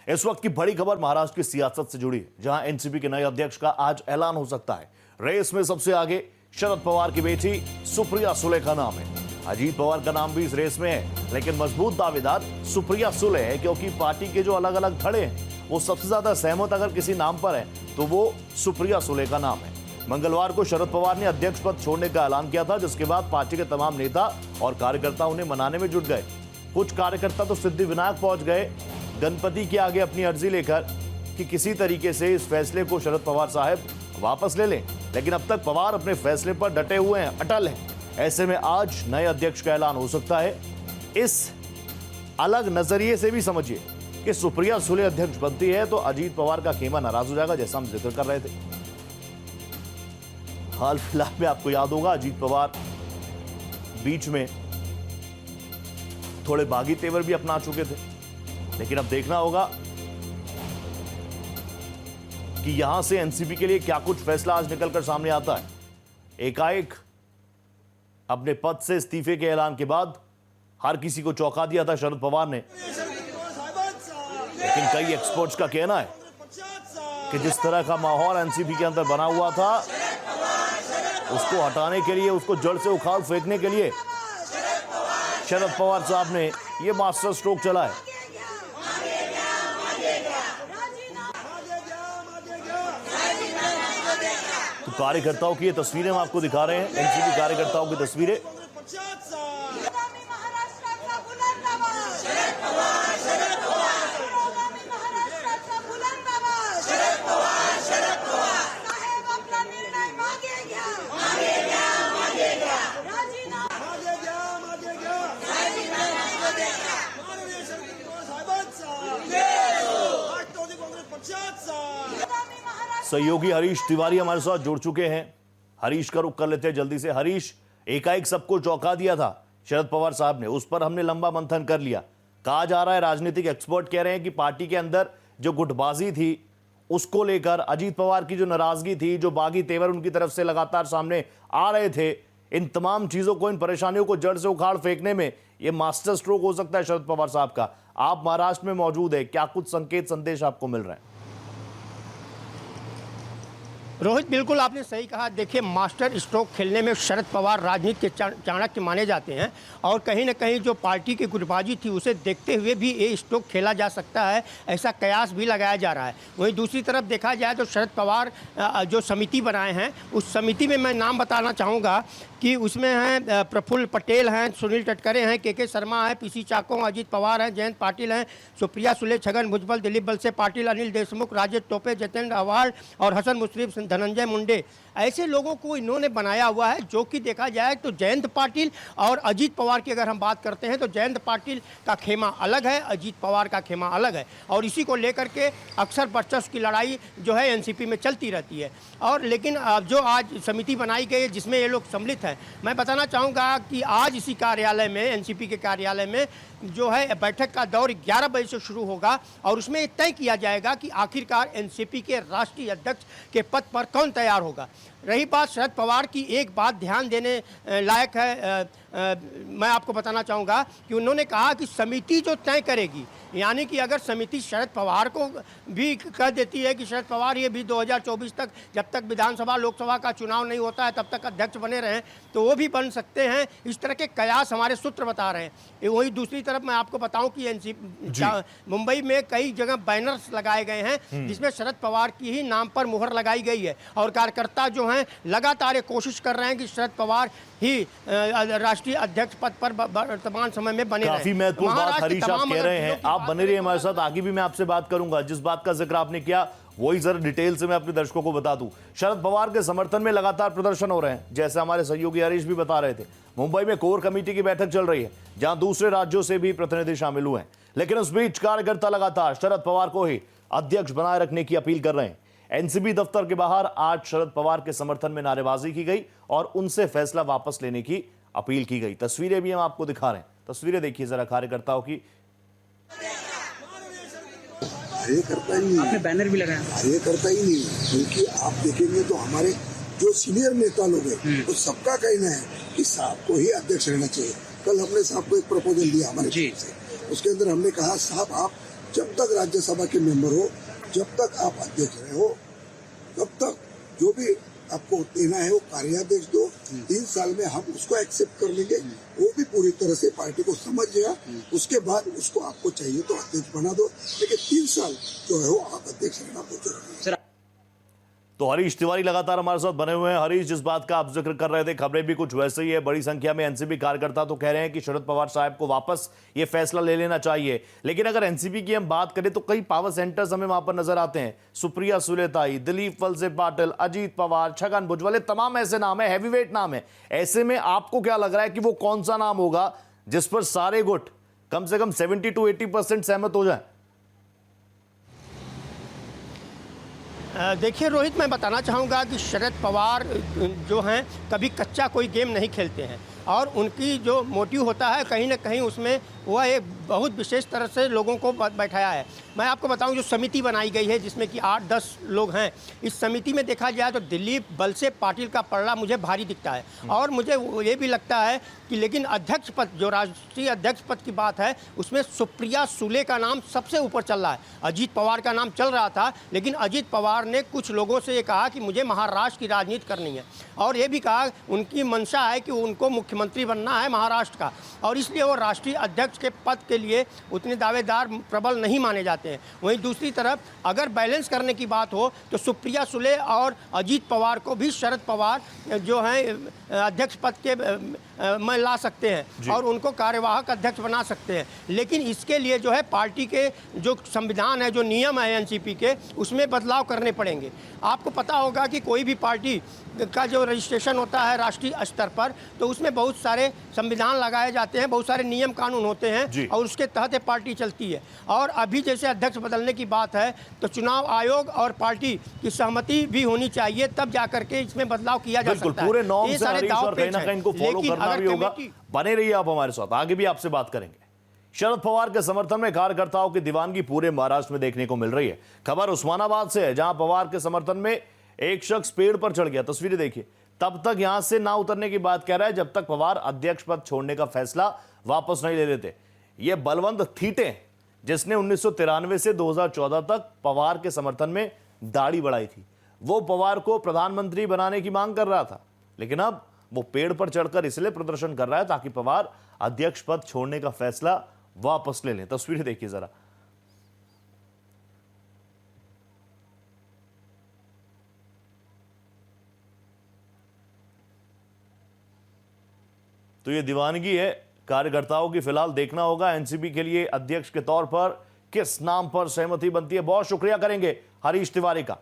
इस वक्त की बड़ी खबर महाराष्ट्र की सियासत से जुड़ी है, जहां एनसीपी के नए अध्यक्ष का आज ऐलान हो सकता है। रेस में सबसे आगे शरद पवार की बेटी सुप्रिया सुले का नाम है। अजीत पवार का नाम भी इस रेस में है, लेकिन मजबूत दावेदार सुप्रिया सुले है, क्योंकि पार्टी के जो अलग अलग धड़े हैं वो सबसे ज्यादा सहमत अगर किसी नाम पर है तो वो सुप्रिया सुले का नाम है। मंगलवार को शरद पवार ने अध्यक्ष पद छोड़ने का ऐलान किया था, जिसके बाद पार्टी के तमाम नेता और कार्यकर्ता उन्हें मनाने में जुट गए। कुछ कार्यकर्ता तो सिद्धिविनायक पहुंच गए गणपति के आगे अपनी अर्जी लेकर कि किसी तरीके से इस फैसले को शरद पवार साहब वापस ले लें, लेकिन अब तक पवार अपने फैसले पर डटे हुए हैं, अटल हैं। ऐसे में आज नए अध्यक्ष का ऐलान हो सकता है। इस अलग नजरिए से भी समझिए कि सुप्रिया सुले अध्यक्ष बनती है तो अजीत पवार का खेमा नाराज हो जाएगा, जैसा हम जिक्र कर रहे थे। हाल फिलहाल में आपको याद होगा अजीत पवार बीच में थोड़े बागी तेवर भी अपना चुके थे, लेकिन अब देखना होगा कि यहां से एनसीपी के लिए क्या कुछ फैसला आज निकलकर सामने आता है। एकाएक अपने पद से इस्तीफे के ऐलान के बाद हर किसी को चौंका दिया था शरद पवार ने, लेकिन कई एक्सपर्ट्स का कहना है कि जिस तरह का माहौल एनसीपी के अंदर बना हुआ था उसको हटाने के लिए, उसको जड़ से उखाड़ फेंकने के लिए शरद पवार साहब ने यह मास्टर स्ट्रोक चला है। तो कार्यकर्ताओं की ये तस्वीरें हम आपको दिखा रहे हैं, एनसीपी कार्यकर्ताओं की तस्वीरें। सहयोगी हरीश तिवारी हमारे साथ जुड़ चुके हैं। हरीश का रुख कर लेते हैं जल्दी से। हरीश, एकाएक सबको चौंका दिया था शरद पवार साहब ने, उस पर हमने लंबा मंथन कर लिया। कहा जा रहा है, राजनीतिक एक्सपर्ट कह रहे हैं कि पार्टी के अंदर जो गुटबाजी थी उसको लेकर, अजीत पवार की जो नाराजगी थी, जो बागी तेवर उनकी तरफ से लगातार सामने आ रहे थे, इन तमाम चीजों को, इन परेशानियों को जड़ से उखाड़ फेंकने में यह मास्टर स्ट्रोक हो सकता है शरद पवार साहब का। आप महाराष्ट्र में मौजूद है, क्या कुछ संकेत संदेश आपको मिल रहे हैं? रोहित, बिल्कुल आपने सही कहा। देखिए, मास्टर स्ट्रोक खेलने में शरद पवार राजनीति के चाणक्य माने जाते हैं, और कहीं ना कहीं जो पार्टी की गुटबाजी थी उसे देखते हुए भी ये स्ट्रोक खेला जा सकता है, ऐसा कयास भी लगाया जा रहा है। वहीं दूसरी तरफ देखा जाए तो शरद पवार जो समिति बनाए हैं, उस समिति में मैं नाम बताना चाहूँगा कि उसमें हैं प्रफुल्ल पटेल हैं, सुनील तटकरे हैं, के शर्मा हैं, पीसी चाको, अजीत पवार हैं, जयंत पाटिल हैं, सुप्रिया सुले, छगन भुजबल, दिलीप बलसे पाटिल, अनिल देशमुख, राजेश टोपे, जतेंद्र अवार्ड और हसन मुश्रीफ, धनंजय मुंडे, ऐसे लोगों को इन्होंने बनाया हुआ है। जो कि देखा जाए तो जयंत पाटिल और अजीत पवार की अगर हम बात करते हैं तो जयंत पाटिल का खेमा अलग है, अजीत पवार का खेमा अलग है, और इसी को लेकर के अक्सर वर्चस्व की लड़ाई जो है एनसीपी में चलती रहती है। और लेकिन जो आज समिति बनाई गई है जिसमें ये लोग सम्मिलित हैं, मैं बताना चाहूँगा कि आज इसी कार्यालय में, एनसीपी के कार्यालय में जो है बैठक का दौर 11 बजे से शुरू होगा, और उसमें तय किया जाएगा कि आखिरकार एनसीपी के राष्ट्रीय अध्यक्ष के पद पर कौन तैयार होगा। रही बात शरद पवार की, एक बात ध्यान देने लायक है, मैं आपको बताना चाहूँगा कि उन्होंने कहा कि समिति जो तय करेगी, यानी कि अगर समिति शरद पवार को भी कह देती है कि शरद पवार ये भी 2024 तक, जब तक विधानसभा लोकसभा का चुनाव नहीं होता है तब तक अध्यक्ष बने रहें, तो वो भी बन सकते हैं। इस तरह के कयास हमारे सूत्र बता रहे हैं। वही दूसरी तरफ मैं आपको बताऊं कि मुंबई में कई जगह बैनर्स लगाए गए हैं जिसमें शरद पवार की ही नाम पर मुहर लगाई गई है, और कार्यकर्ता जो हैं लगातार ये कोशिश कर रहे हैं कि शरद पवार ही राष्ट्रीय अध्यक्ष पद पर वर्तमान समय में बने। काफी महत्वपूर्ण बात हरीश आप कह रहे हैं, आप बने रहिए हमारे साथ, आगे भी मैं आपसे बात करूंगा। जिस बात का जिक्र आपने किया वही जरा डिटेल से मैं अपने दर्शकों को बता दूं। शरद पवार के समर्थन में लगातार प्रदर्शन हो रहे हैं, जैसे हमारे सहयोगी हरीश भी बता रहे थे। मुंबई में कोर कमेटी की बैठक चल रही है, जहां दूसरे राज्यों से भी प्रतिनिधि शामिल हुए हैं, लेकिन उस बीच कार्यकर्ता लगातार शरद पवार को ही अध्यक्ष बनाए रखने की अपील कर रहे हैं। एनसीपी दफ्तर के बाहर आज शरद पवार के समर्थन में नारेबाजी की गई और उनसे फैसला वापस लेने की अपील की गई। तस्वीरें भी हम आपको दिखा रहे हैं, तस्वीरें देखिए जरा कार्यकर्ताओं की। ये करता ही नहीं, आपने बैनर भी लगाया? ये करता ही नहीं, क्योंकि आप देखेंगे तो हमारे जो सीनियर नेता लोग हैं तो सबका कहना है कि साहब को ही अध्यक्ष रहना चाहिए। कल हमने साहब को एक प्रपोजल दिया हमारे तरफ से, उसके अंदर हमने कहा साहब आप जब तक राज्यसभा के मेंबर हो, जब तक आप अध्यक्ष रहे हो, तब तक जो भी आपको देना है वो कार्याध्यक्ष दो। 3 साल में हम उसको एक्सेप्ट कर लेंगे, वो भी पूरी तरह से पार्टी को समझ गया। उसके बाद उसको आपको चाहिए तो अध्यक्ष बना दो, लेकिन 3 साल जो है वो आप अध्यक्ष रहना बहुत जरूरी है। तो हरीश तिवारी लगातार हमारे साथ बने हुए हैं। हरीश, जिस बात का आप जिक्र कर रहे थे, खबरें भी कुछ वैसे ही है। बड़ी संख्या में एनसीपी कार्यकर्ता तो कह रहे हैं कि शरद पवार साहब को वापस ये फैसला ले लेना चाहिए। लेकिन अगर एनसीपी की हम बात करें तो कई पावर सेंटर्स हमें वहां पर नजर आते हैं। सुप्रिया सुलेताई, दिलीप वलसे पाटिल, अजीत पवार, छगन भुजबल, ये तमाम ऐसे नाम है, हैवीवेट नाम है। ऐसे में आपको क्या लग रहा है कि वो कौन सा नाम होगा जिस पर सारे गुट कम से कम 70 to 80% सहमत हो जाए? देखिए रोहित, मैं बताना चाहूँगा कि शरद पवार जो हैं कभी कच्चा कोई गेम नहीं खेलते हैं, और उनकी जो मोटिव होता है कहीं ना कहीं उसमें वह एक बहुत विशेष तरह से लोगों को बैठाया है। मैं आपको बताऊं, जो समिति बनाई गई है जिसमें कि 8-10 लोग हैं, इस समिति में देखा जाए तो दिलीप वलसे पाटिल का पलड़ा मुझे भारी दिखता है। और मुझे ये भी लगता है कि लेकिन अध्यक्ष पद, जो राष्ट्रीय अध्यक्ष पद की बात है, उसमें सुप्रिया सुले का नाम सबसे ऊपर चल रहा है। अजीत पवार का नाम चल रहा था, लेकिन अजीत पवार ने कुछ लोगों से ये कहा कि मुझे महाराष्ट्र की राजनीति करनी है, और ये भी कहा उनकी मंशा है कि उनको मुख्यमंत्री बनना है महाराष्ट्र का, और इसलिए वो राष्ट्रीय अध्यक्ष के पद के लिए उतने दावेदार प्रबल नहीं माने जाते हैं। वहीं दूसरी तरफ अगर बैलेंस करने की बात हो तो सुप्रिया सुले और अजीत पवार को भी शरद पवार जो हैं अध्यक्ष पद के में ला सकते हैं और उनको कार्यवाहक अध्यक्ष बना सकते हैं। लेकिन इसके लिए जो है पार्टी के जो संविधान है, जो नियम है एनसीपी के, उसमें बदलाव करने पड़ेंगे। आपको पता होगा कि कोई भी पार्टी का जो रजिस्ट्रेशन होता है राष्ट्रीय स्तर पर, तो उसमें बहुत सारे संविधान लगाए जाते हैं, बहुत सारे नियम कानून होते हैं, और उसके तहत ये पार्टी चलती है। और अभी जैसे अध्यक्ष बदलने की बात है तो चुनाव आयोग और पार्टी की सहमति भी होनी चाहिए, तब जाकर के इसमें बदलाव किया जा सकता है। पूरे नॉर्म से हरीश, और कहीं ना कहीं इनको फॉलो करना भी होगा। बने रहिए आप हमारे साथ, आगे भी आपसे बात करेंगे। शरद पवार के समर्थन में कार्यकर्ताओं की दीवानगी पूरे महाराष्ट्र में देखने को मिल रही है। खबर उस्मानाबाद से है, जहां पवार के समर्थन में एक शख्स पेड़ पर चढ़ गया। तस्वीरें देखिए। तब तक यहां से ना उतरने की बात कह रहा है जब तक पवार अध्यक्ष पद छोड़ने का फैसला वापस नहीं ले लेते। यह बलवंत थीटे, जिसने 1993 से 2014 तक पवार के समर्थन में दाढ़ी बढ़ाई थी, वो पवार को प्रधानमंत्री बनाने की मांग कर रहा था। लेकिन अब वो पेड़ पर चढ़कर इसलिए प्रदर्शन कर रहा है ताकि पवार अध्यक्ष पद छोड़ने का फैसला वापस ले लें। तस्वीरें देखिए जरा। तो ये दीवानगी है कार्यकर्ताओं की। फिलहाल देखना होगा एनसीपी के लिए अध्यक्ष के तौर पर किस नाम पर सहमति बनती है। बहुत शुक्रिया करेंगे हरीश तिवारी का।